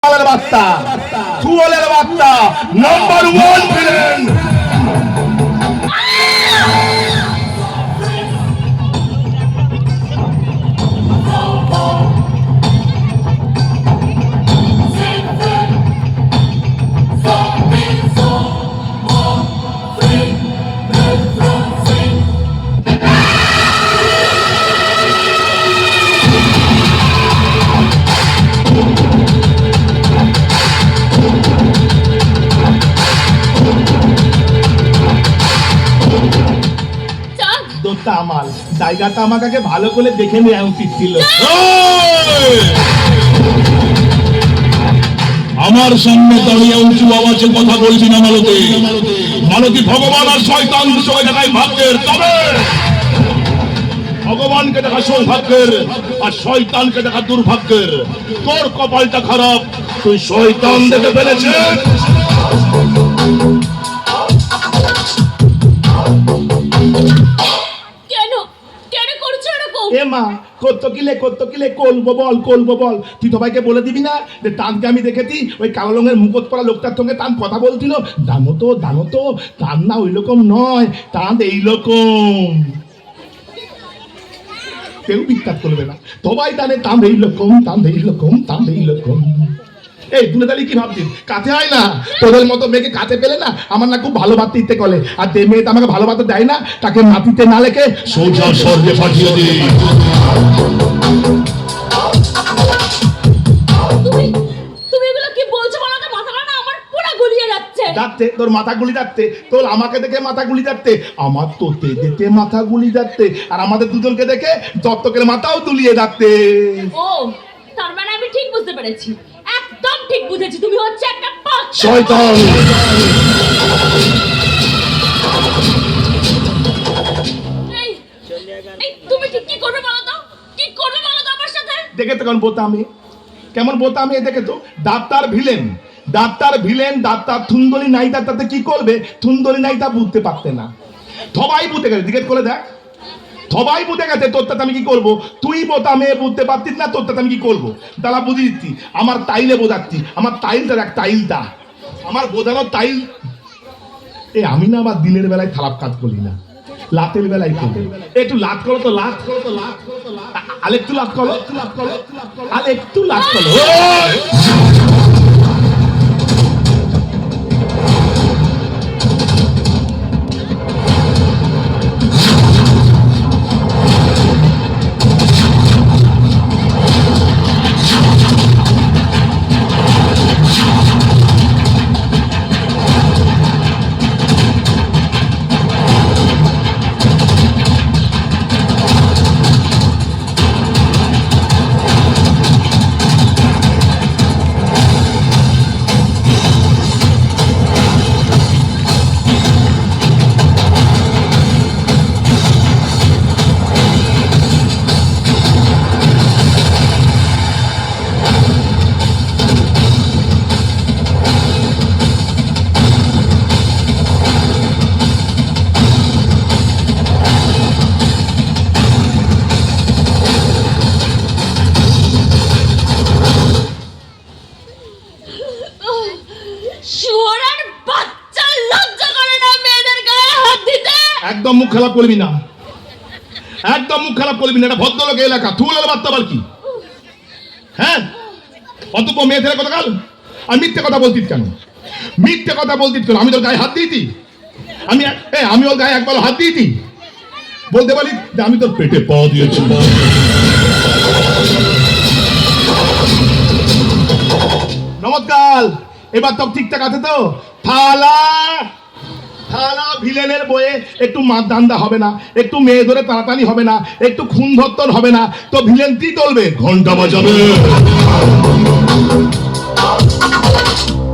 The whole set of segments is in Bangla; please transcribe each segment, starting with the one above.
বার্তা সুবলের বার্তা নাম্বার 1 ভিলেন। আমার জায়গাটা আমাকে ভালো করে দেখে নেওয়া উচিত ছিল। আমার সামনে দাঁড়িয়ে উঁচু আওয়াজে কথা বলছি না মালতী। মালতী ভগবান আর শয়তান দুটো জায়গায় ভাগ্যের, তবে ভগবানকে দেখা সৌভাগ্যের আর শয়তানকে দেখা দুর্ভাগ্যের। তোর কপালটা খারাপ, তুই শয়তান দেখে ফেলেছিস। করবো বল তুই সবাইকে বলে দিবি না যে টানকে আমি দেখেছি ওই কালো রঙের মুকুট পরা লোকটার সঙ্গে টান কথা বলছিল। জানো তো টান না ওই রকম নয়, টান এইরকম। কেউ বিশ্বাস করবে না, সবাই টানে টান এইরকম। এই তুলে দাঁড়িয়ে কি ভাবছিস? কাছে হয় না তোদের মতো মেয়েকে কাছে পেলে না আমার না খুব ভালো বাড়তে ইচ্ছে করে। আর যে মেয়েটা আমাকে ভালো বাড়তে দেয় না তাকে মাটিতে না লেখে সোজা স্বর্গে পাঠিয়ে দিই। তোর মাথা গুলি যাচ্ছে, তোর আমাকে দেখে মাথা গুলি যাচ্ছে, আমার তোতে দেখে মাথা গুলি যাচ্ছে, আর আমাদের দুজনকে দেখে দত্তকের মাথাও তুলিয়ে যাচ্ছে। ও তার মানে আমি ঠিক বুঝতে পেরেছি, একদম ঠিক বুঝেছি, তুমি হচ্ছে একটা শয়তান। তুমি ঠিক কি করবে বলো তো? কি করবে বলো তো আমার সাথে? দেখে তো কেমন বোতামে দেখে তো। ডাক্তার ভিলেন ডাক্তার থুন্দলি নাইতা, তাতে কি করবে? থুন্দলি নাইতা বুঝতে পারতে না, সবাই বুঝতে গেছে। জিজ্ঞেস করে দেখ, সবাই বুঝে গেছে তোরটাতে আমি কি করবো। তুই বোতামে বুঝতে পারতিস না তোরটাতে আমি কি করবো। তারা বুঝিয়ে দিচ্ছি, আমার টাইলে বোঝাচ্ছি। আমার টাইলটা দেখ, টাইলটা আমার বোঝানোর টাইল। আমি না আবার দিনের বেলায় খারাপ কাজ করি না, লাতের বেলায় করবে। একটু লাত করো তো, আরেকটু লাত করো, আরেকটু লাত করো। একদম মুখ খারাপ করবি না, একদম মুখ খারাপ করবি না। এটা ভদ্রলোক এলাকা, থুলের বার্তা বল কি? হ্যাঁ, অতপ মেয়ে ছেলে কথা কাল আমি মিথ্যে কথা বলতিস কেন? আমি তোর গায়ে হাত দিয়েছি? আমি ওর গায়ে একবার হাত দিয়েছি? বলতে পারি যে আমি তোর পেটে পা দিয়েছি। নমস্কার, এবার তো ঠিকঠাক আছে তো? থালা ভিলেনের বইয়ে একটু মারদান্দা হবে না, একটু মেয়ে ধরে তাড়াতাড়ি হবে না, একটু খুন ধর্তন হবে না, তো ভিলেন কি চলবে? ঘন্টা বাজাবে।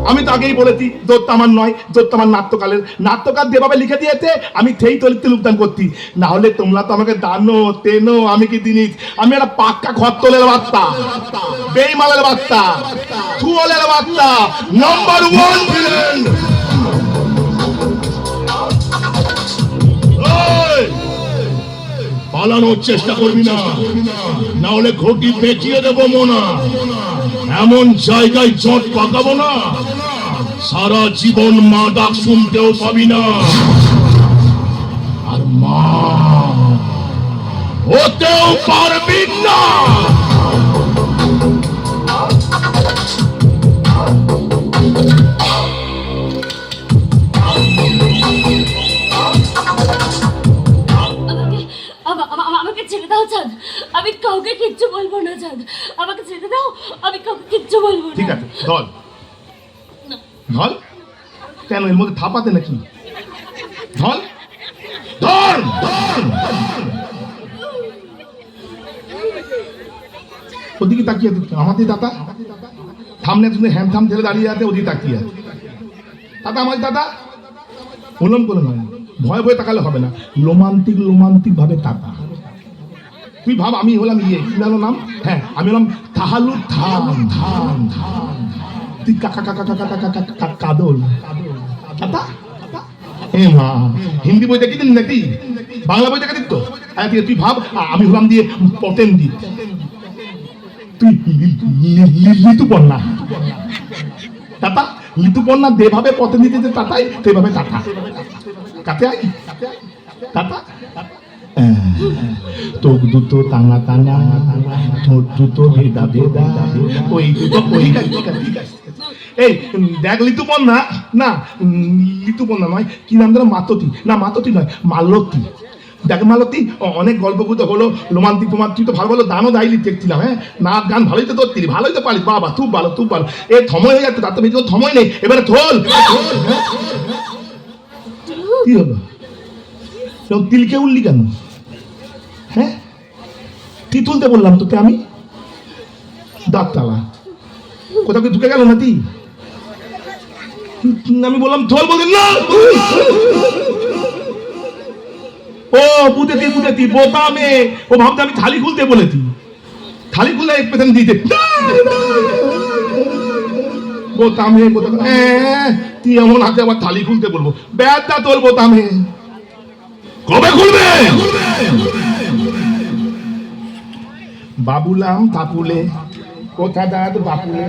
আমি তো আগেই বলেছি দোরটা আমার নয়, দোরটা আমার নাট্যকালের। নাট্যকার যেভাবে লিখে দিয়েছে আমি সেই তরিতে লোকদান করছি। না হলে তোমরা তো আমাকে দানো তেনো, আমি কি জিনিস? আমি একটা পাক্কা খত্তলের বার্তা, বেইমালের বার্তা, সুবলের বার্তা, নাম্বার 1 ভিলেন। পালানোর চেষ্টা করবি না, না হলে ঘটি পেঁচিয়ে দেবো মোনা। এমন জায়গায় জট পাকাবো না, সারা জীবন মা ডাক শুনতেও পাবি না। আর মা হতেও পারবি না। আমাকে ছেড়ে দাও চাঁদ, আমি কাউকে কিচ্ছু বলবো না চাঁদ, আমাকে ছেড়ে দাও, আমি কাউকে কিচ্ছু বলবো না। ঠিক আছে ধর ধর, কেন এর মধ্যে থাপাতে নাকি? ধর ধর ধর। ওদিকে তাকিয়ে আছে, আমাদের দাদা থামনে তুমি হ্যাম থাম ঢেলে দাঁড়িয়ে আছে, ওদিকে তাকিয়ে আছে। দাদা আমার দাদা উলম করে নয়, ভয় ভয়ে তাকালে হবে না, রোমান্টিক রোমান্টিক ভাবে তাকা। তুই ভাব আমি হলাম ইয়ে কি জানো নাম, হ্যাঁ আমি হলাম তাহালু থাম থাম থাম, তুই কাকা কাকা কাকা কাকা কাকা কাদল দাদা। এ মা, হিন্দি বই দেখি দিন নাকি বাংলা বই দেখে দিত? তুই ভাব আমি হলাম দিয়ে পটেন দি, তুই ঋতুপর্ণা টাটা, ঋতুপর্ণা যেভাবে পতেন দিতে টাটাই সেভাবে টাটা কাতে আই টাটা। তোক দুটো টানা টানা, ঠোঁট দুটো ভেদা ভেদা, ওই দুটো ওই। এই দেখ ঋতুপর্ণা না, ঋতুপর্ণা নয়, কি নাম ধরো মাততি, না মাততি নয় মালতী। দেখ মালতী অনেক গল্পগুলো হলো রোমান্টিক তোমার, তুই তো ভালো ভালো দানও দাইলি দেখছিলাম, হ্যাঁ নাচ গান ভালোই তো ধরতি, ভালোই তো পারিস, বাবা খুব ভালো খুব ভালো। এ থময় হয়ে যাচ্ছে, তার তো বেশি থময় নেই, এবারে থল। কি হলো তিলকে উঠলি কেন? হ্যাঁ কি তুলতে বললাম তোকে আমি? দাঁততালা কোথাও কি ঢুকে গেল নাকি? আমি বললাম থল, বলতেন না। ও বুঝেছি বুঝেছি, বোতামে ও ভাবতে আমি থালি খুলতে বলেছি, থালি খুলে পেছন দিতে বোতামে বোতামে। তুই এমন হাতে আবার থালি খুলতে বলবো, ব্যাগটা তোর বোতামে কবে খুলবে? বাবুলাম তাপুলে কোথা দাদ বাপুলে,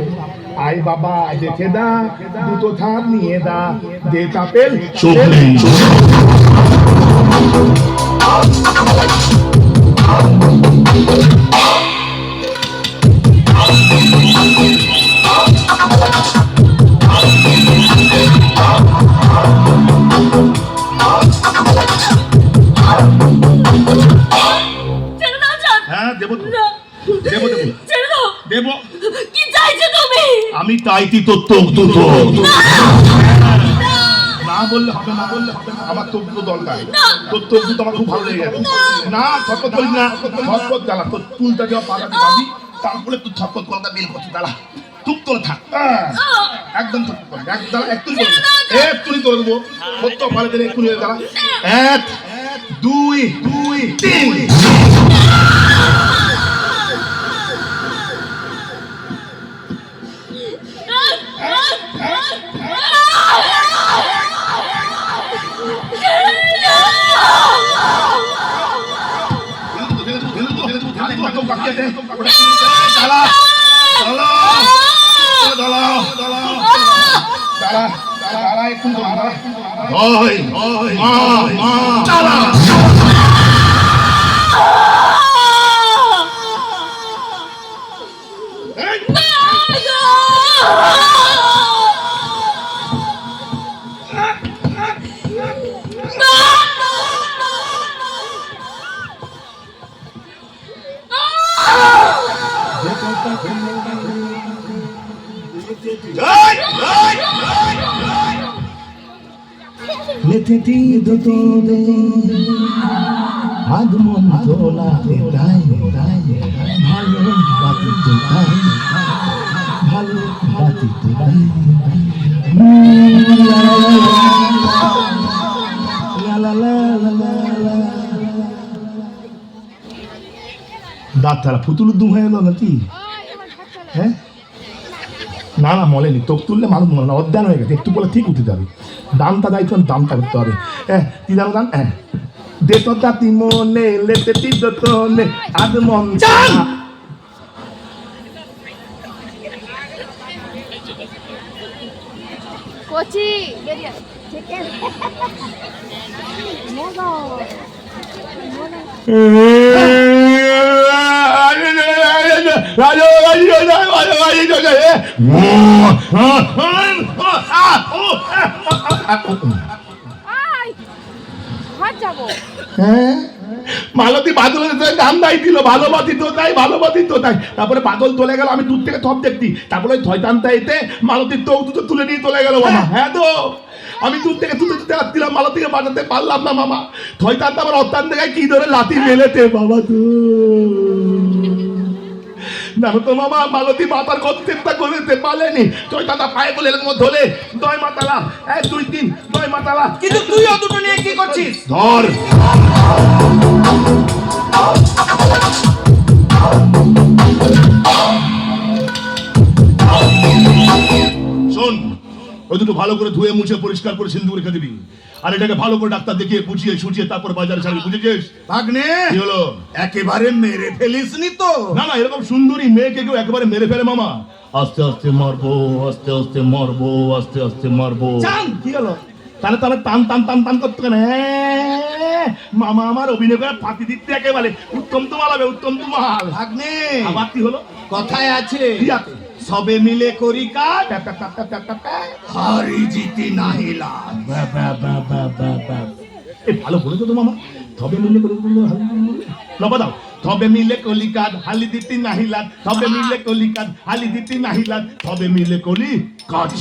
আই বাবা দেখে দা দুটো থাপ নিয়ে দা, দে চাপেল চোখ নেই। ছেড়ে দাও চাঁদ। হ্যাঁ দেবো তো, না। দেবো দেবো ছেড়ে দাও। দেবো। কি চাইছো তুমি? আমি চাইছি তোর চোখ দুটো। না বললে হবে না, বললে হবে না, আমার তোর দুটো দরকার, তোর তোর দুটো আমার খুব ভালো লেগে গেছে। না ছটপট করিস না, ছটপট জ্বালা, তোর চুলটা দেওয়া পাকাতে পাবি, তারপরে তুই ছটপট কলটা বেল করছিস, জ্বালা চুপ তোলে থাক, একদম ছটপট কর, একদম একটু একটুনি তোলে দেবো, সত্য পালে দিলে একটু জ্বালা। এক দুই দুই তিন। Leteti doto de admon tola dai dai bhalo bati to dai bhalo bati to dai la la la la la দাঁতরা ফুতুলুর দুম হয়ে গেল নাকি? হ্যাঁ না না মলেনি, তোক তুললে মানুষ মনে অজ্ঞান হয়ে গেছে, একটু বলে ঠিক উঠে যাবে, দামটা দায়িত্ব দামটা করতে হবে। হ্যাঁ কি জানো গান, হ্যাঁ দেতো তাতি মনে লেতে টিপতো নে আদ মন কচি বেরিয়ে চিকেন মজা আয় ঘর যাবো মালতী বাদল গান দাই দিল, ভালোবাসি তো তাই, ভালোবাসি তো তাই। তারপরে বাদল চলে গেল, আমি দূর থেকে থপ দেখতি। তারপরে ওই থয়তানটা এতে মালতীর তো দুটো তুলে নিয়ে চলে গেল মামা। হ্যাঁ তো আমি দূর থেকে তুলে তুলতে আসছিলাম, মালতীকে বাজাতে পারলাম না মামা। থয়তানটা আমার অত্যান থেকে কি ধরে লাথি মেলেতে বাবা তো জানো তো মামা, মালতী মাতার কত চেষ্টা করতে পারেনি। থয়তানটা পায়ে বলে এরকম ধরে দয় মাতালা 1 2 3 দয় মাতালা। কিন্তু তুই ও দুটো নিয়ে কি করছিস? ধর শোন, ওই দুটো ভালো করে ধুয়ে মুছে পরিষ্কার করে সিন্ধুক রেখে দিবি। আর এটাকে ভালো করে ডাক্তার দেখিয়ে বুঝিয়ে সুঝিয়ে তারপর বাজারে ছাড়বি, বুঝেছিস? ভাগ্নে কি হলো? একেবারে মেরে ফেলিসনি তো? না না, এরকম সুন্দরী মেয়েকে কেউ একেবারে মেরে ফেলে মামা? আস্তে আস্তে মারবো, আস্তে আস্তে মারবো, আস্তে আস্তে মারবো। চান কি হলো? তাহলে তাহলে টান টান টান টান করতে কেন? মামা আমার অভিনয় করে ফাঁকি দিতে একেবারে উত্তম তো মালাবে, উত্তম তো মাল। ভাগ্নে আবার কি হলো? কথায় আছে কি আছে? সবে মিলে করি কাজ, tap tap tap tap tap tap. হারি জিতি নাহি লাভ। এ ভালো বলেছো তো মামা। তবে মিলে করে লবা দাও। তবে মিলে কলি কাজ হালি দিতি নাহিলাত, তবে মিলে কলি কাজ হালি দিতি নাহিলাত, তবে মিলে কলি কাজ।